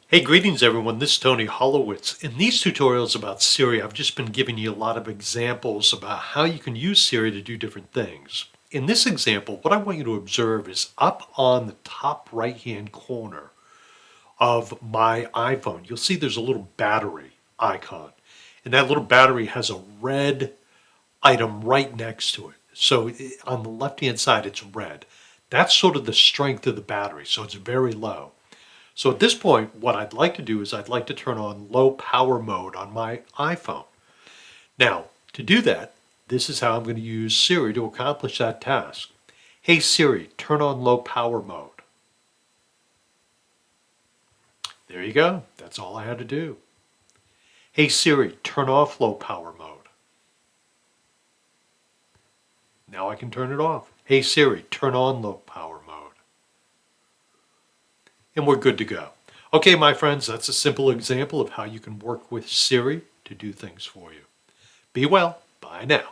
Hey, greetings everyone. This is Tony Hollowitz. In these tutorials about Siri, I've just been giving you a lot of examples about how you can use Siri to do different things. In this example, what I want you to observe is up on the top right-hand corner of my iPhone, you'll see there's a little battery icon. And that little battery has a red item right next to it. So on the left-hand side, it's red. That's sort of the strength of the battery, so it's very low. So at this point, what I'd like to do is I'd like to turn on low power mode on my iPhone. Now, to do that, this is how I'm going to use Siri to accomplish that task. Hey Siri, turn on low power mode. There you go. That's all I had to do. Hey Siri, turn off low power mode. Now I can turn it off. Hey Siri, turn on low power mode. And we're good to go. Okay, my friends, that's a simple example of how you can work with Siri to do things for you. Be well. Bye now.